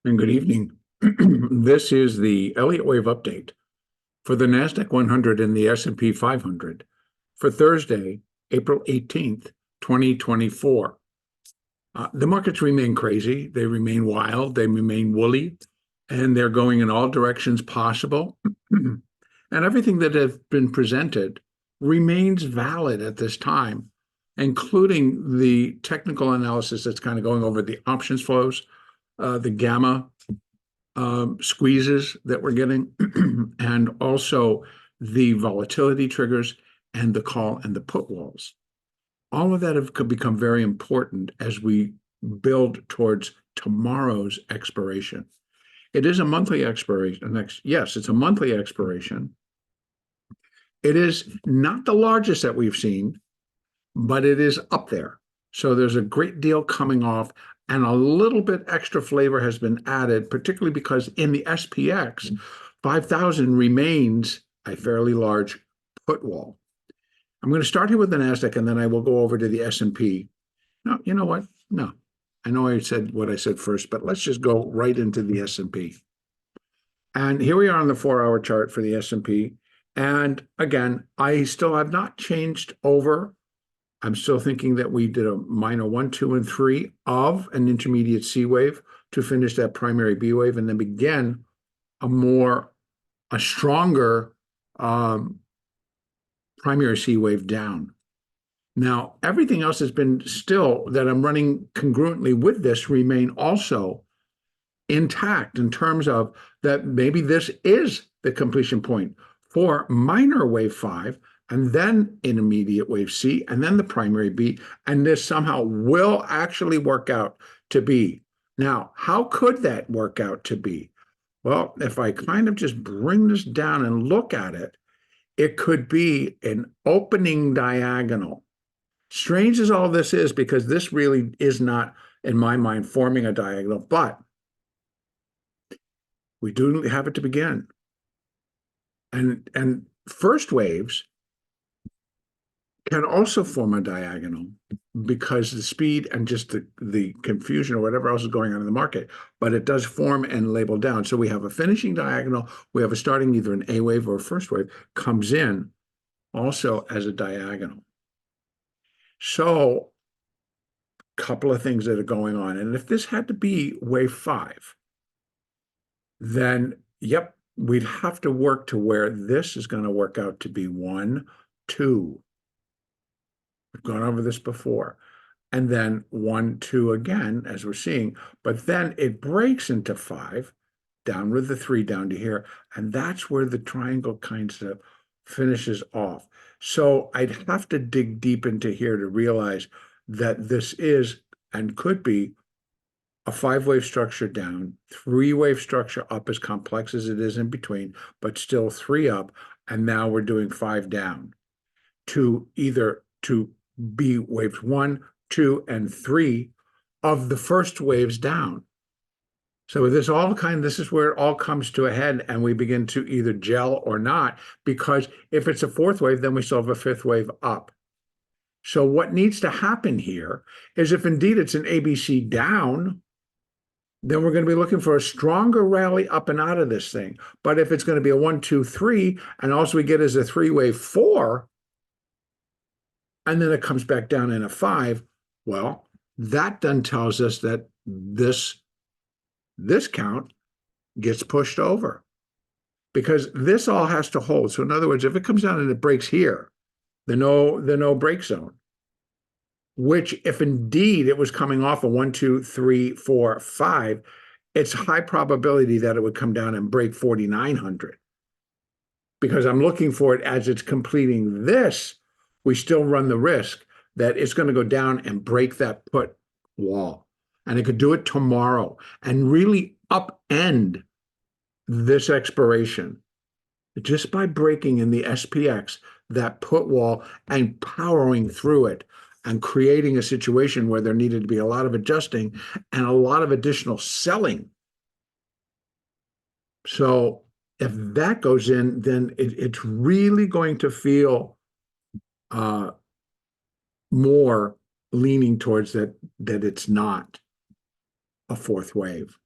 And good evening. This is the Elliott wave update for the NASDAQ 100 and the S&P 500 for Thursday, April 18th, 2024. The markets remain crazy. They remain wild. They remain woolly, and they're going in all directions possible. And everything that has been presented remains valid at this time, including the technical analysis that's kind of going over the options flows, the gamma squeezes that we're getting, and also the volatility triggers and the call and the put walls. All of that could become very important as we build towards tomorrow's expiration. It is a monthly expiration. Yes, it's a monthly expiration. It is not the largest that we've seen, but it is up there. So there's a great deal coming off, and a little bit extra flavor has been added, particularly because in the SPX, 5,000 remains a fairly large put wall. I'm going to start here with the NASDAQ, and then I will go over to the S&P. No, you know what? No. I know I said what I said first, but let's just go right into the S&P. And here we are on the 4-hour chart for the S&P. And again, I still have not changed over. I'm still thinking that we did a minor 1, 2, and 3 of an intermediate C wave to finish that primary B wave, and then begin a stronger primary C wave down. Now, everything else has been still that I'm running congruently with this remain also intact in terms of that maybe this is the completion point for minor wave 5, and then intermediate wave C, and then the primary B, and this somehow will actually work out to be. Now, how could that work out to be? Well, if I kind of just bring this down and look at it, it could be an opening diagonal. Strange as all this is, because this really is not, in my mind, forming a diagonal, but we do have it to begin. And first waves can also form a diagonal because the speed and just the confusion or whatever else is going on in the market, but it does form and label down. So we have a finishing diagonal, we have a starting either an A wave or a first wave comes in also as a diagonal. So a couple of things that are going on. And if this had to be wave 5, then yep, we'd have to work to where this is going to work out to be 1, 2. We've gone over this before. And then 1, 2 again, as we're seeing. But then it breaks into 5, down with the 3 down to here. And that's where the triangle kind of finishes off. So I'd have to dig deep into here to realize that this is and could be a 5-wave structure down, 3-wave structure up, as complex as it is in between, but still 3 up. And now we're doing 5 down to either to be waves 1, 2, and 3 of the first waves down. So this is where it all comes to a head, and we begin to either gel or not, because if it's a 4th wave, then we still have a 5th wave up. So what needs to happen here is, if indeed it's an ABC down, then we're going to be looking for a stronger rally up and out of this thing. But if it's going to be a 1, 2, 3, and also we get as a 3-wave 4, and then it comes back down in a 5, well, that then tells us that this count gets pushed over, because this all has to hold. So in other words, if it comes down and it breaks here, the no break zone, which if indeed it was coming off a 1, 2, 3, 4, 5, it's high probability that it would come down and break 4,900, because I'm looking for it as it's completing this. We still run the risk that it's going to go down and break that put wall. And it could do it tomorrow and really upend this expiration just by breaking in the SPX that put wall and powering through it and creating a situation where there needed to be a lot of adjusting and a lot of additional selling. So if that goes in, then it's really going to feel more leaning towards that it's not a 4th wave.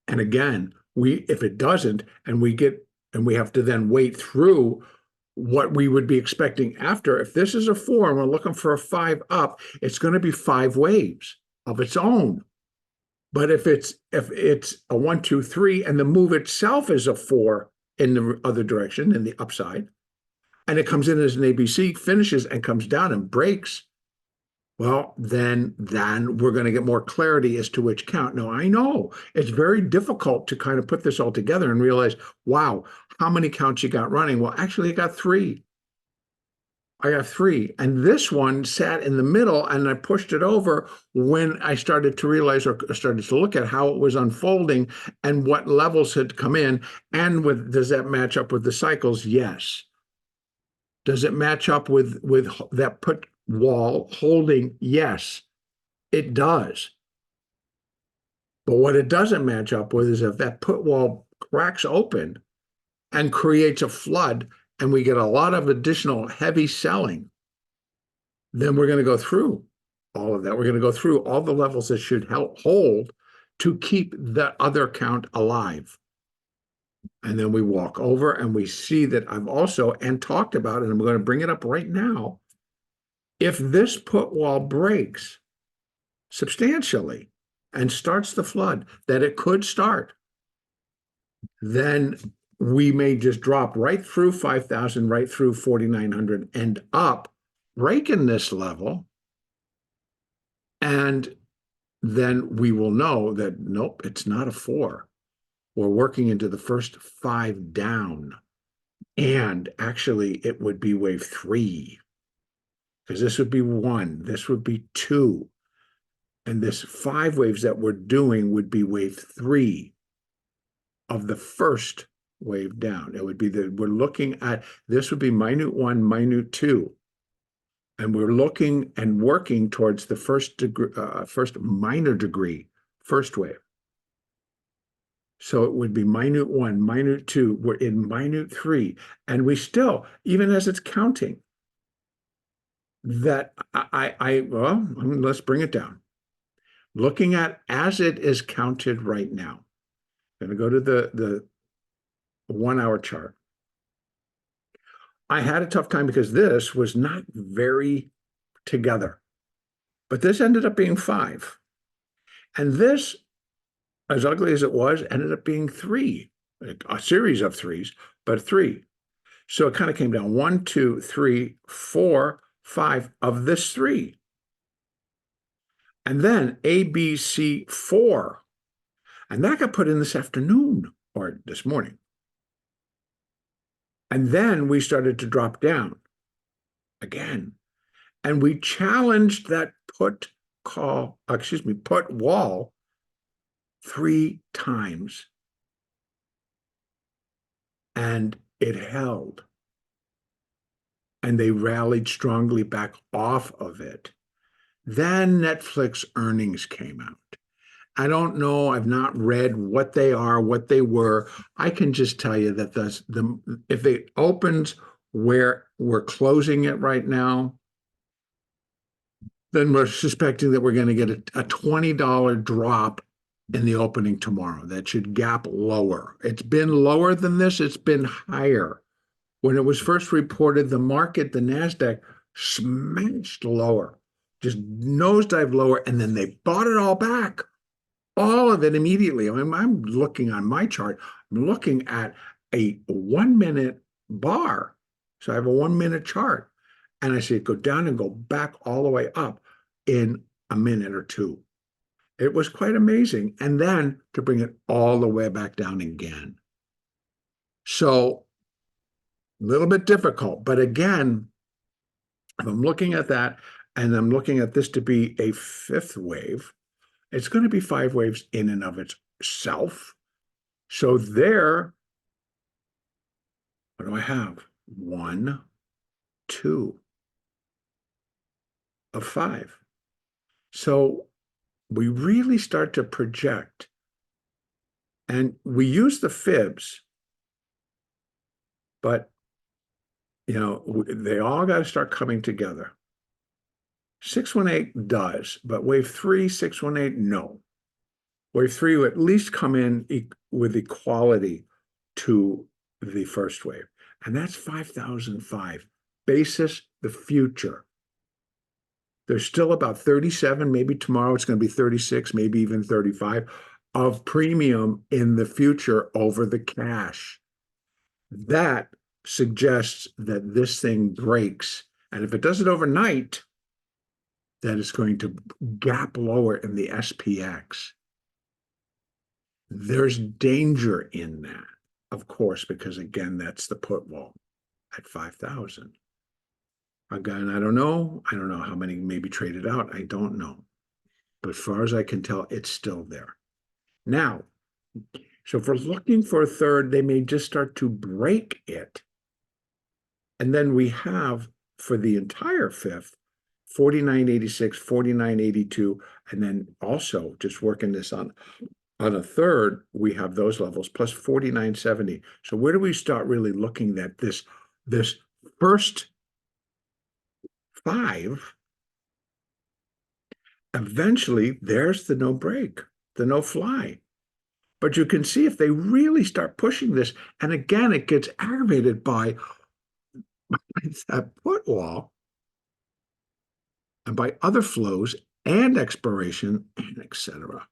And again, if it doesn't, and we have to then wait through what we would be expecting after. If this is a 4 and we're looking for a 5 up, it's going to be 5 waves of its own. But if it's a 1, 2, 3, and the move itself is a 4 in the other direction, in the upside, and it comes in as an ABC, finishes and comes down and breaks, well, then we're going to get more clarity as to which count. Now, I know it's very difficult to kind of put this all together and realize, wow, how many counts you got running? Well, actually, I got 3. I got 3. And this one sat in the middle, and I pushed it over when I started to realize, or started to look at how it was unfolding and what levels had come in. And does that match up with the cycles? Yes. Does it match up with that put wall holding? Yes, it does. But what it doesn't match up with is if that put wall cracks open and creates a flood, and we get a lot of additional heavy selling, then we're going to go through all of that. We're going to go through all the levels that should help hold to keep the other count alive. And then we walk over and we see that I've also, and talked about, and I'm going to bring it up right now, if this put wall breaks substantially and starts the flood that it could start, then we may just drop right through 5,000, right through 4,900 and up, breaking this level. And then we will know that, nope, it's not a 4. We're working into the first 5 down. And actually, it would be wave 3, because this would be 1, this would be 2. And this 5 waves that we're doing would be wave 3 of the first wave down. It would be we're looking at, this would be minute 1, minute 2. And we're looking and working towards the first minor degree, first wave. So it would be minute 1, minute 2. We're in minute 3. And we still, even as it's counting, that well, let's bring it down. Looking at as it is counted right now. I'm going to go to the 1 hour chart. I had a tough time because this was not very together, but this ended up being 5. And this, as ugly as it was, ended up being 3, a series of 3s, but 3. So it kind of came down 1, 2, 3, 4, 5 of this 3. And then ABC 4. And that got put in this afternoon or this morning. And then we started to drop down again. And we challenged that put wall 3 times. And it held. And they rallied strongly back off of it. Then Netflix earnings came out. I don't know. I've not read what they are, what they were. I can just tell you that if it opens where we're closing it right now, then we're suspecting that we're going to get a $20 drop in the opening tomorrow. That should gap lower. It's been lower than this. It's been higher. When it was first reported, the market, the NASDAQ, smashed lower, just nosedived lower, and then they bought it all back. All of it immediately. I mean, I'm looking on my chart, I'm looking at a 1-minute bar. So I have a 1-minute chart, and I see it go down and go back all the way up in a minute or 2. It was quite amazing. And then to bring it all the way back down again. So a little bit difficult, but again, if I'm looking at that and I'm looking at this to be a 5th wave, it's going to be 5 waves in and of itself. So there, what do I have? 1, 2 of 5. So we really start to project. And we use the fibs, but, they all got to start coming together. 618 does, but wave 3, 618, no. Wave three will at least come in with equality to the first wave. And that's 5,005. Basis the future. There's still about 37, maybe tomorrow it's going to be 36, maybe even 35 of premium in the future over the cash. That suggests that this thing breaks. And if it does it overnight, that it's going to gap lower in the SPX. There's danger in that, of course, because again, that's the put wall at 5,000. Again, I don't know. I don't know how many may be traded out. I don't know. But as far as I can tell, it's still there. Now, so if we're looking for a third, they may just start to break it. And then we have, for the entire fifth, 49.86, 49.82, and then also just working this on a third, we have those levels plus 49.70. So where do we start really looking at this first five? Eventually, there's the no break, the no fly. But you can see if they really start pushing this, and again, it gets aggravated by that put wall and by other flows and expiration and etc.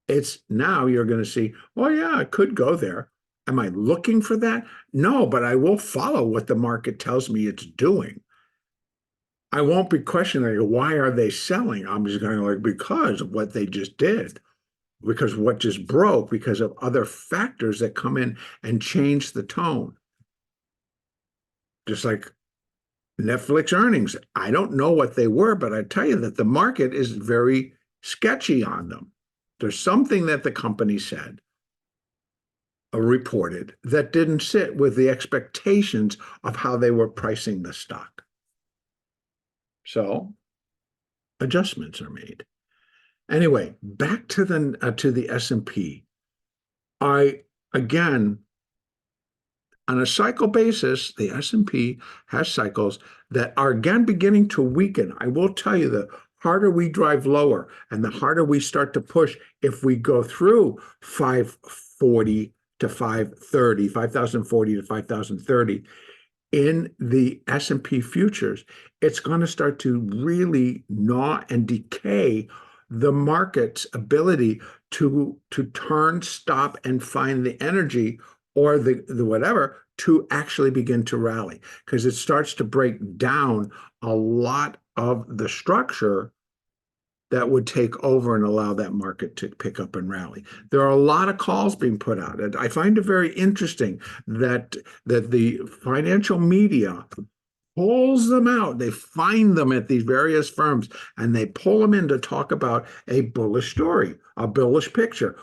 It's now you're going to see, oh yeah, it could go there. Am I looking for that? No, but I will follow what the market tells me it's doing. I won't be questioning, why are they selling? I'm just going like, because of what they just did. Because what just broke, because of other factors that come in and change the tone. Just like Netflix earnings. I don't know what they were, but I tell you that the market is very sketchy on them. There's something that the company said or reported that didn't sit with the expectations of how they were pricing the stock. So adjustments are made. Anyway, back to the S&P. Again, on a cycle basis, the S&P has cycles that are again beginning to weaken. I will tell you, the harder we drive lower and the harder we start to push, if we go through 540 to 530, 5,040 to 5,030 in the S&P futures, it's going to start to really gnaw and decay the market's ability to turn, stop, and find the energy or the whatever to actually begin to rally, because it starts to break down a lot of the structure that would take over and allow that market to pick up and rally. There are a lot of calls being put out. And I find it very interesting that the financial media pulls them out. They find them at these various firms and they pull them in to talk about a bullish story, a bullish picture.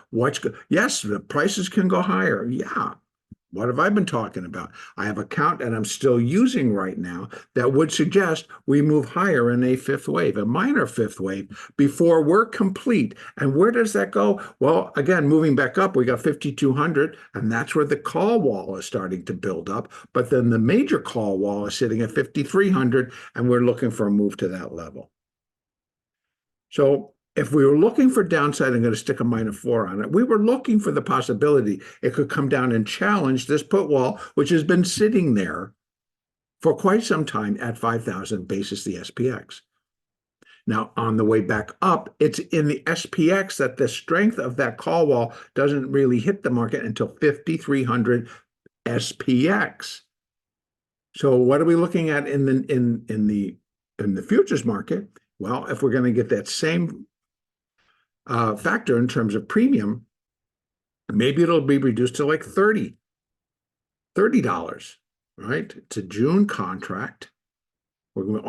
Yes, the prices can go higher. Yeah. What have I been talking about? I have a count and I'm still using right now that would suggest we move higher in a fifth wave, a minor fifth wave, before we're complete. And where does that go? Well, again, moving back up, we got 5,200, and that's where the call wall is starting to build up. But then the major call wall is sitting at 5,300, and we're looking for a move to that level. So if we were looking for downside, I'm going to stick a -4 on it. We were looking for the possibility it could come down and challenge this put wall, which has been sitting there for quite some time at 5,000 basis the SPX. Now, on the way back up, it's in the SPX that the strength of that call wall doesn't really hit the market until 5,300 SPX. So what are we looking at in the futures market? Well, if we're going to get that same factor in terms of premium, maybe it'll be reduced to like $30, right? It's a June contract. We're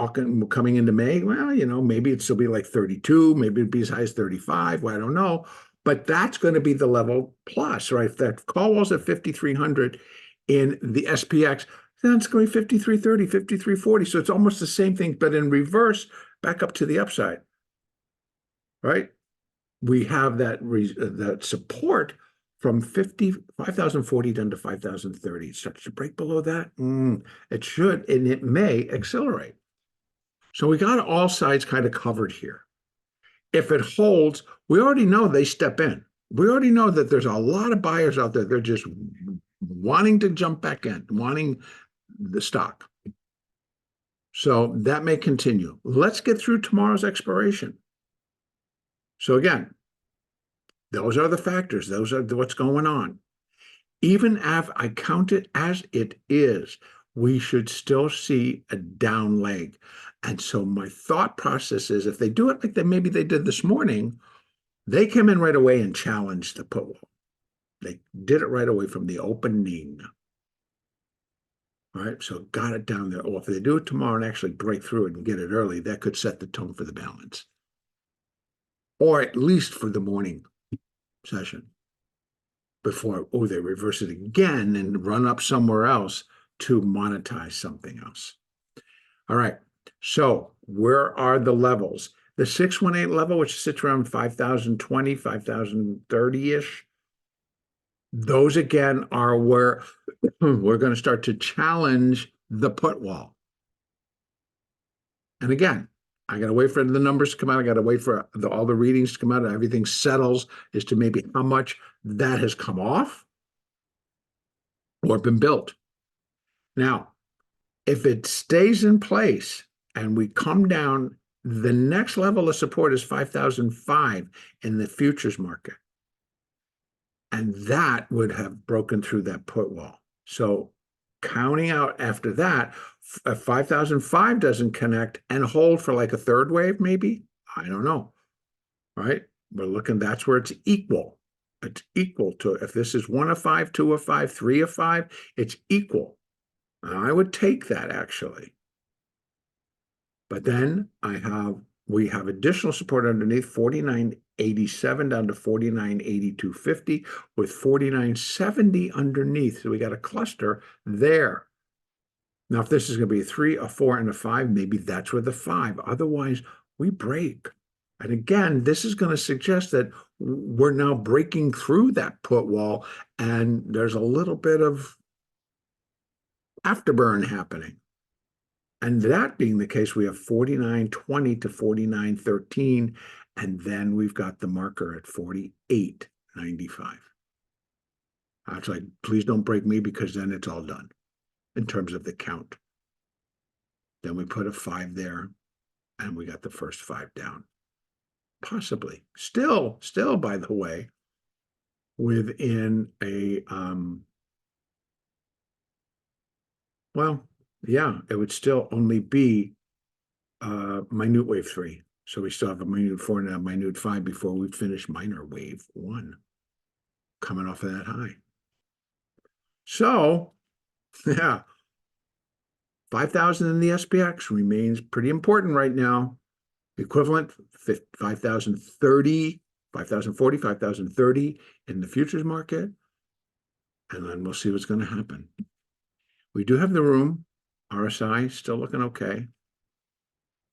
coming into May. Well, maybe it'd still be like 32, maybe it'd be as high as 35. Well, I don't know. But that's going to be the level plus, right? If that call wall's at 5,300 in the SPX, then it's going to be 53.30, 53.40. So it's almost the same thing, but in reverse, back up to the upside, right? We have that support from 5,040 down to 5,030. It starts to break below that. It should, and it may accelerate. So we got all sides kind of covered here. If it holds, we already know they step in. We already know that there's a lot of buyers out there. They're just wanting to jump back in, wanting the stock. So that may continue. Let's get through tomorrow's expiration. So again, those are the factors. Those are what's going on. Even if I count it as it is, we should still see a down leg. And so my thought process is if they do it like maybe they did this morning, they came in right away and challenged the put wall. They did it right away from the opening. All right, so got it down there. Or if they do it tomorrow and actually break through it and get it early, that could set the tone for the balance. Or at least for the morning session before, they reverse it again and run up somewhere else to monetize something else. All right, so where are the levels? The 618 level, which sits around 5,020, 5,030-ish, those again are where we're going to start to challenge the put wall. And again, I got to wait for the numbers to come out. I got to wait for all the readings to come out and everything settles as to maybe how much that has come off or been built. Now, if it stays in place and we come down, the next level of support is 5,005 in the futures market. And that would have broken through that put wall. So counting out after that, 5,005 doesn't connect and hold for like a third wave, maybe. I don't know. Right? We're looking, that's where it's equal. It's equal to, if this is 1 of 5, 2 of 5, 3 of 5, it's equal. I would take that actually. But then we have additional support underneath 49.87 down to 49.8250 with 49.70 underneath. So we got a cluster there. Now, if this is going to be a 3, a 4, and a 5, maybe that's where the 5. Otherwise, we break. And again, this is going to suggest that we're now breaking through that put wall, and there's a little bit of afterburn happening. And that being the case, we have 49.20 to 49.13, and then we've got the marker at 48.95. It's like, please don't break me, because then it's all done in terms of the count. Then we put a 5 there, and we got the first 5 down. Possibly. Still, by the way, within a, well, yeah, it would still only be minute wave 3. So we still have a minute 4 and a minute 5 before we finish minor wave 1 coming off of that high. So, yeah, 5,000 in the SPX remains pretty important right now. Equivalent 5,030, 5,040, 5,030 in the futures market. And then we'll see what's going to happen. We do have the room. RSI still looking okay.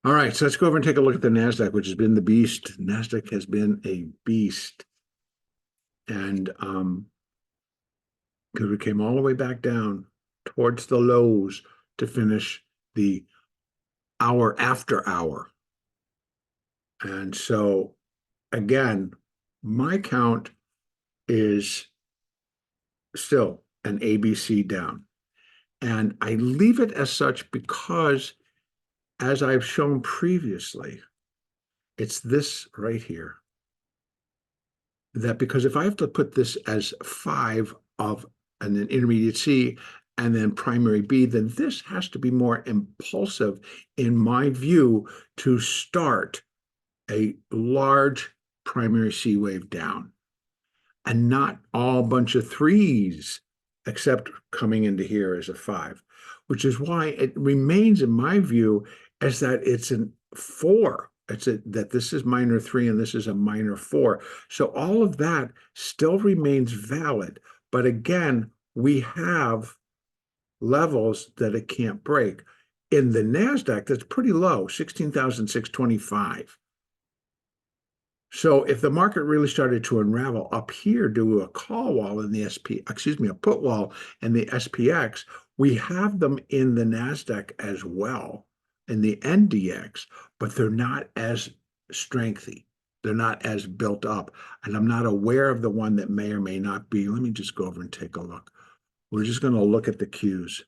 All right, so let's go over and take a look at the NASDAQ, which has been the beast. NASDAQ has been a beast. And because we came all the way back down towards the lows to finish the hour after hour. And so, again, my count is still an ABC down. And I leave it as such because, as I've shown previously, it's this right here. That because if I have to put this as 5 of an intermediate C and then primary B, then this has to be more impulsive, in my view, to start a large primary C wave down, and not all bunch of 3s, except coming into here as a 5, which is why it remains, in my view, as that it's a 4. That this is minor 3 and this is a minor 4. So all of that still remains valid. But again, we have levels that it can't break. In the NASDAQ, that's pretty low, 16,625. So if the market really started to unravel up here due to a call wall in the a put wall in the SPX, we have them in the NASDAQ as well, in the NDX, but they're not as strengthy. They're not as built up. And I'm not aware of the one that may or may not be. Let me just go over and take a look. We're just going to look at the cues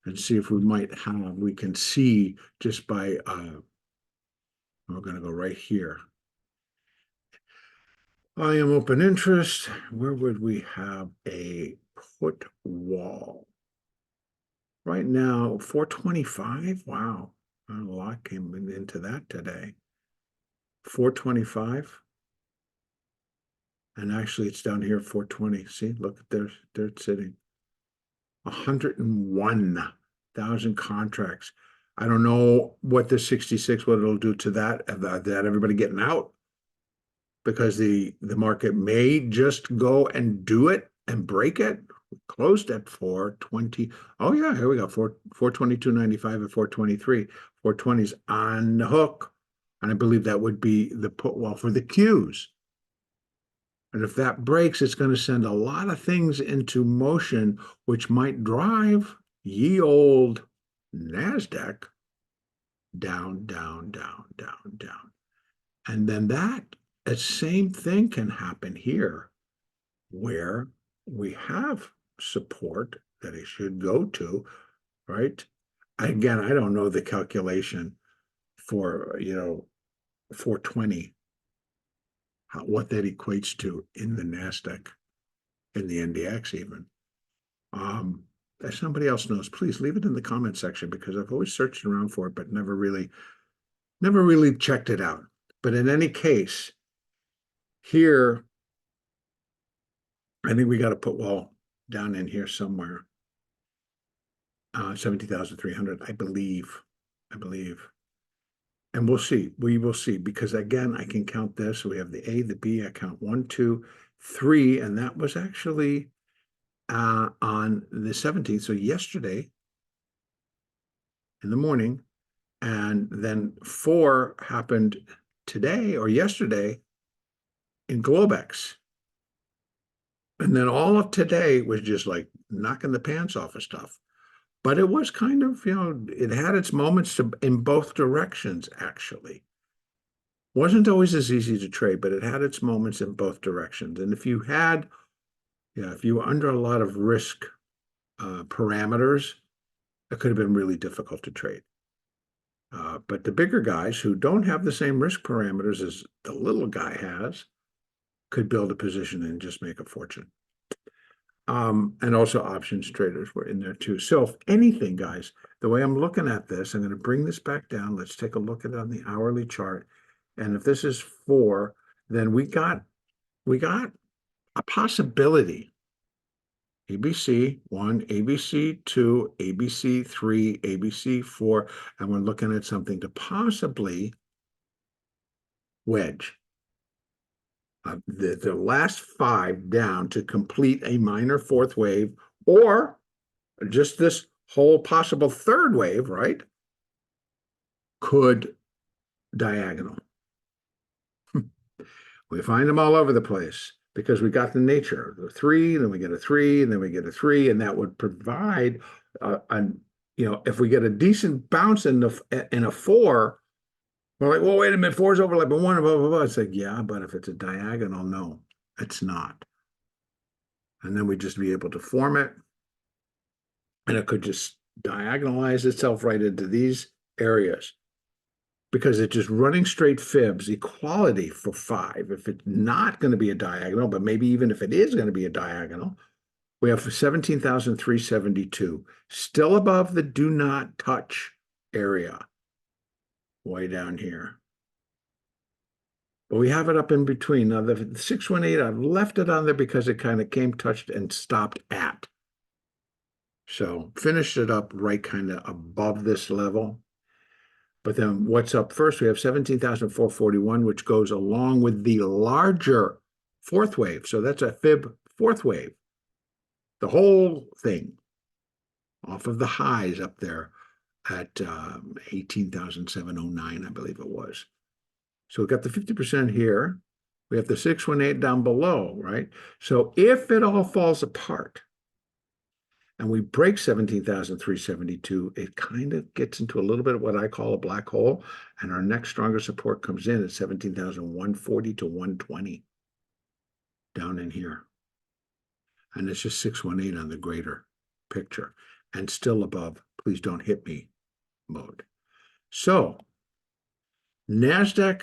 and see if we might have, we can see just by, we're going to go right here. I am open interest. Where would we have a put wall? Right now, 425. Wow. A lot came into that today. 425. And actually, it's down here, 420. See, look, there it's sitting. 101,000 contracts. I don't know what the 66, what it'll do to that. That everybody getting out, because the market may just go and do it and break it. Closed at 420. Oh yeah, here we go. 422.95 and 423. 420 is on the hook. And I believe that would be the put wall for the Qs. And if that breaks, it's going to send a lot of things into motion, which might drive ye old NASDAQ down, down, down, down, down. And then that same thing can happen here, where we have support that it should go to, right? Again, I don't know the calculation for, 420, what that equates to in the NASDAQ, in the NDX even. If somebody else knows, please leave it in the comment section, because I've always searched around for it, but never really checked it out. But in any case, here, I think we got to put wall down in here somewhere. 17,300, I believe. And we'll see. We will see, because again, I can count this. So we have the A, the B. I count 1, 2, 3, and that was actually on the 17th. So yesterday in the morning, and then 4 happened today or yesterday in Globex. And then all of today was just like knocking the pants off of stuff. But it was kind of, it had its moments in both directions, actually. Wasn't always as easy to trade, but it had its moments in both directions. And if you were under a lot of risk parameters, it could have been really difficult to trade. But the bigger guys who don't have the same risk parameters as the little guy has could build a position and just make a fortune. And also options traders were in there too. So if anything, guys, the way I'm looking at this, I'm going to bring this back down. Let's take a look at it on the hourly chart. And if this is 4, then we got a possibility. ABC 1, ABC 2, ABC 3, ABC 4, and we're looking at something to possibly wedge. The last 5 down to complete a minor 4th wave, or just this whole possible 3rd wave, right? Could diagonal. We find them all over the place, because we got the nature, the 3, then we get a 3, and then we get a 3, and that would provide if we get a decent bounce in a 4. We're like, well, wait a minute, 4 is overlapping 1, blah, blah, blah. It's like, yeah, but if it's a diagonal, no, it's not. And then we just be able to form it, and it could just diagonalize itself right into these areas, because it's just running straight fibs, equality for 5. If it's not going to be a diagonal, but maybe even if it is going to be a diagonal, we have 17,372, still above the do not touch area. Way down here. But we have it up in between. Now, the 618, I've left it on there because it kind of came, touched, and stopped at. So finished it up right kind of above this level. But then what's up first? We have 17,441, which goes along with the larger 4th wave. So that's a fib 4th wave. The whole thing off of the highs up there at 18,709, I believe it was. So we got the 50% here. We have the 618 down below, right? So if it all falls apart, and we break 17,372, it kind of gets into a little bit of what I call a black hole. And our next stronger support comes in at 17,140 to 120 down in here. And it's just 618 on the greater picture and still above please don't hit me mode. So NASDAQ,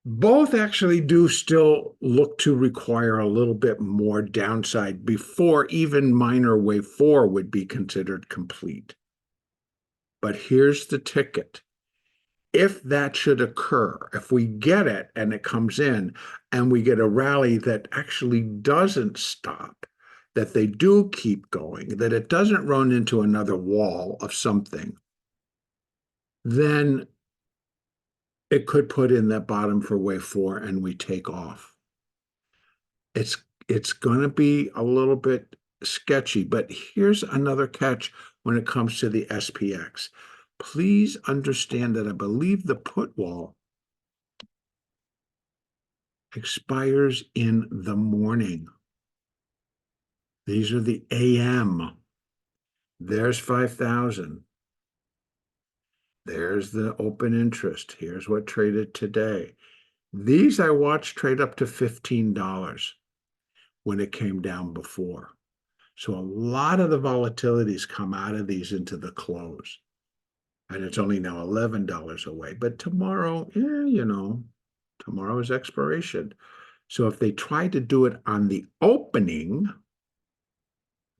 both actually do still look to require a little bit more downside before even minor wave 4 would be considered complete. But here's the ticket. If that should occur, if we get it and it comes in and we get a rally that actually doesn't stop, that they do keep going, that it doesn't run into another wall of something, then it could put in that bottom for wave 4 and we take off. It's going to be a little bit sketchy, but here's another catch when it comes to the SPX. Please understand that I believe the put wall expires in the morning. These are the AM. There's 5,000. There's the open interest. Here's what traded today. These I watched trade up to $15 when it came down before. So a lot of the volatilities come out of these into the close. And it's only now $11 away. But tomorrow, tomorrow is expiration. So if they try to do it on the opening,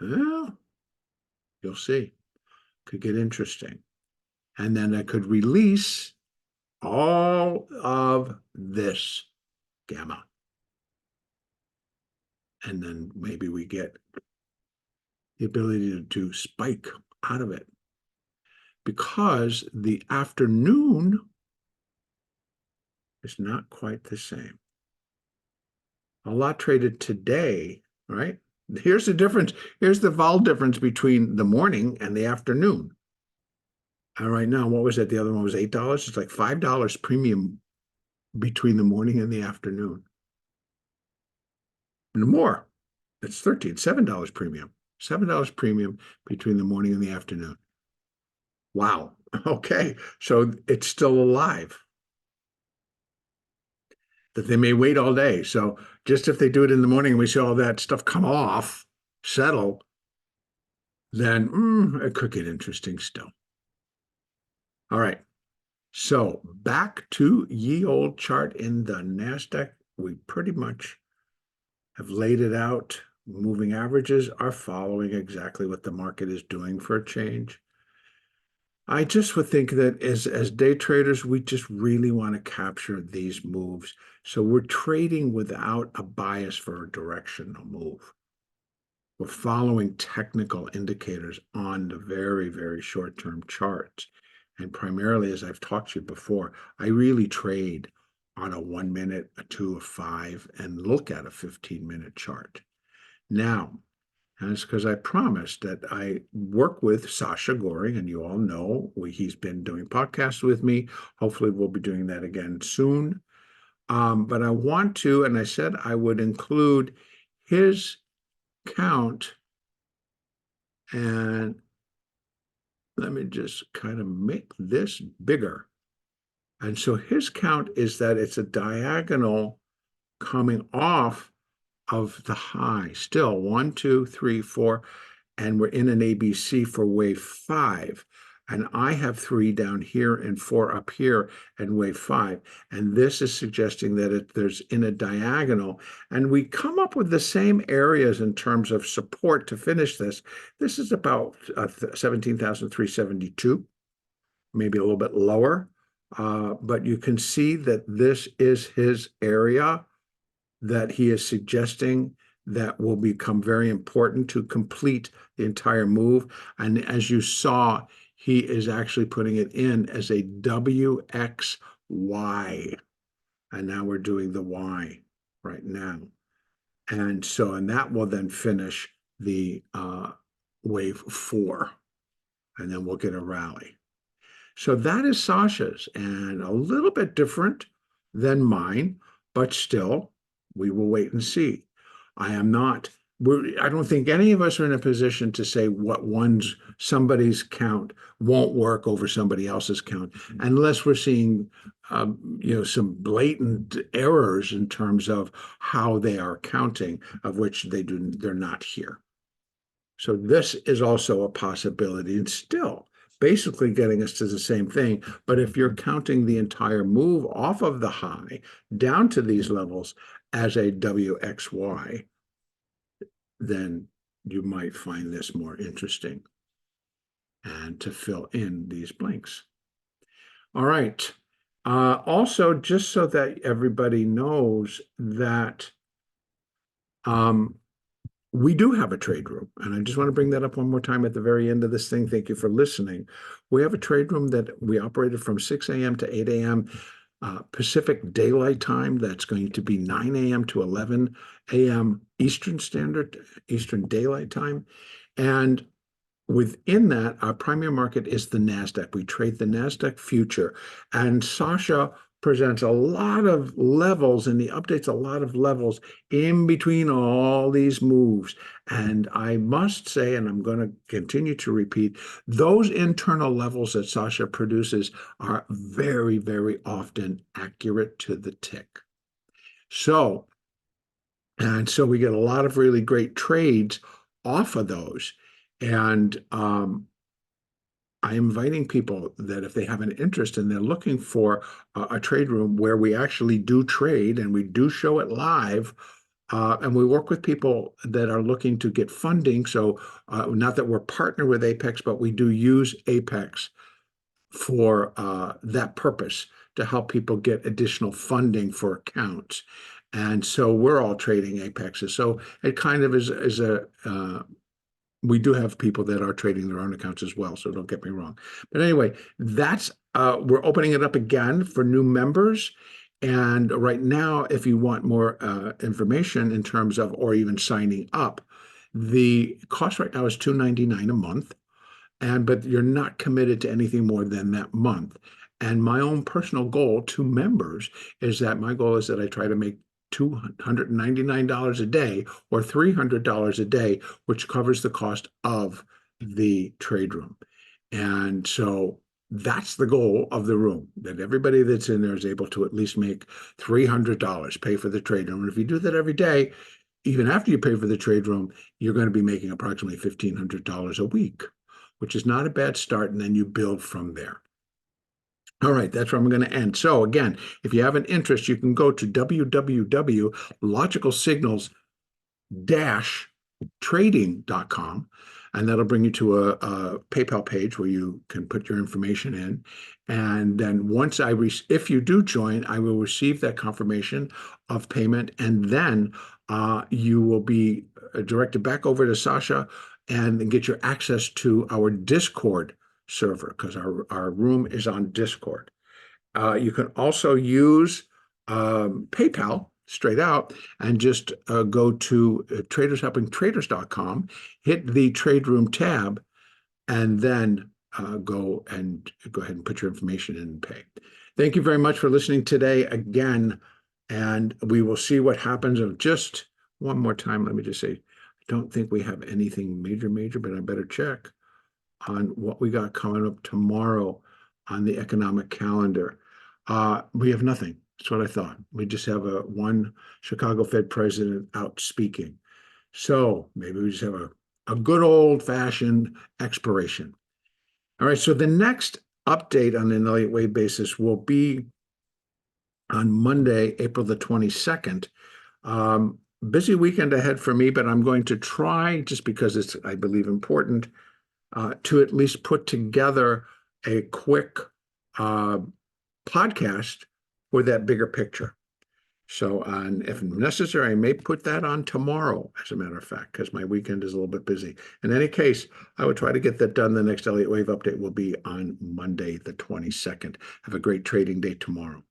well, you'll see. Could get interesting. And then I could release all of this gamma. And then maybe we get the ability to spike out of it. Because the afternoon is not quite the same. A lot traded today, right? Here's the difference. Here's the vol difference between the morning and the afternoon. And right now, what was it? The other one was $8. It's like $5 premium between the morning and the afternoon. And more. It's $7 premium. $7 premium between the morning and the afternoon. Wow. Okay. So it's still alive. That they may wait all day. So just if they do it in the morning and we see all that stuff come off, settle, then it could get interesting still. All right. So back to ye old chart in the NASDAQ. We pretty much have laid it out. Moving averages are following exactly what the market is doing for a change. I just would think that as day traders, we just really want to capture these moves. So we're trading without a bias for a directional move. We're following technical indicators on the very, very short-term charts. And primarily, as I've talked to you before, I really trade on a 1 minute, a 2, a 5, and look at a 15-minute chart. Now, and it's because I promised that I work with Sascha Goring, and you all know he's been doing podcasts with me. Hopefully, we'll be doing that again soon. But I want to, and I said I would include his count. And let me just kind of make this bigger. And so his count is that it's a diagonal coming off of the high. Still 1, 2, 3, 4, and we're in an ABC for wave 5. And I have 3 down here and 4 up here and wave 5. And this is suggesting that there's in a diagonal. And we come up with the same areas in terms of support to finish this. This is about 17,372, maybe a little bit lower. But you can see that this is his area that he is suggesting that will become very important to complete the entire move. And as you saw, he is actually putting it in as a WXY. And now we're doing the Y right now. And that will then finish the wave 4. And then we'll get a rally. So that is Sascha's, and a little bit different than mine, but still, we will wait and see. I am not I don't think any of us are in a position to say what somebody's count won't work over somebody else's count, unless we're seeing some blatant errors in terms of how they are counting, of which they're not here. So this is also a possibility, and still basically getting us to the same thing. But if you're counting the entire move off of the high down to these levels as a WXY, then you might find this more interesting and to fill in these blanks. All right. Also, just so that everybody knows that we do have a trade room, and I just want to bring that up one more time at the very end of this thing. Thank you for listening. We have a trade room that we operated from 6 a.m. to 8 a.m. Pacific Daylight Time. That's going to be 9 a.m. to 11 a.m. Eastern Daylight Time. And within that, our primary market is the NASDAQ. We trade the NASDAQ future. And Sascha presents a lot of levels, and he updates a lot of levels in between all these moves. And I must say, and I'm going to continue to repeat, those internal levels that Sascha produces are very, very often accurate to the tick. So we get a lot of really great trades off of those. And I'm inviting people that if they have an interest and they're looking for a trade room where we actually do trade and we do show it live, and we work with people that are looking to get funding. So not that we're partnered with Apex, but we do use Apex for that purpose, to help people get additional funding for accounts. And so we're all trading Apexes. So it kind of is we do have people that are trading their own accounts as well, so don't get me wrong. But anyway, that's we're opening it up again for new members. And right now, if you want more information in terms of, or even signing up, the cost right now is $2.99 a month. But you're not committed to anything more than that month. And my own personal goal to members is that my goal is that I try to make $299 a day or $300 a day, which covers the cost of the trade room. And so that's the goal of the room, that everybody that's in there is able to at least make $300, pay for the trade room. And if you do that every day, even after you pay for the trade room, you're going to be making approximately $1,500 a week, which is not a bad start. And then you build from there. All right, that's where I'm going to end. So again, if you have an interest, you can go to www.logicalsignals-trading.com, and that'll bring you to a PayPal page where you can put your information in. And then once if you do join, I will receive that confirmation of payment, and then you will be directed back over to Sascha and get your access to our Discord server, because our room is on Discord. You can also use PayPal straight out and just go to tradershelpingtraders.com, hit the trade room tab, and then go ahead and put your information in and pay. Thank you very much for listening today again, and we will see what happens. Of just one more time, let me just say, I don't think we have anything major, but I better check on what we got coming up tomorrow on the economic calendar. We have nothing. That's what I thought. We just have one Chicago Fed president out speaking. So maybe we just have a good old-fashioned expiration. All right, so the next update on an Elliott wave basis will be on Monday, April the 22nd. Busy weekend ahead for me, but I'm going to try, just because it's, I believe, important, to at least put together a quick podcast for that bigger picture. So if necessary, I may put that on tomorrow, as a matter of fact, because my weekend is a little bit busy. In any case, I would try to get that done. The next Elliott Wave update will be on Monday, the 22nd. Have a great trading day tomorrow.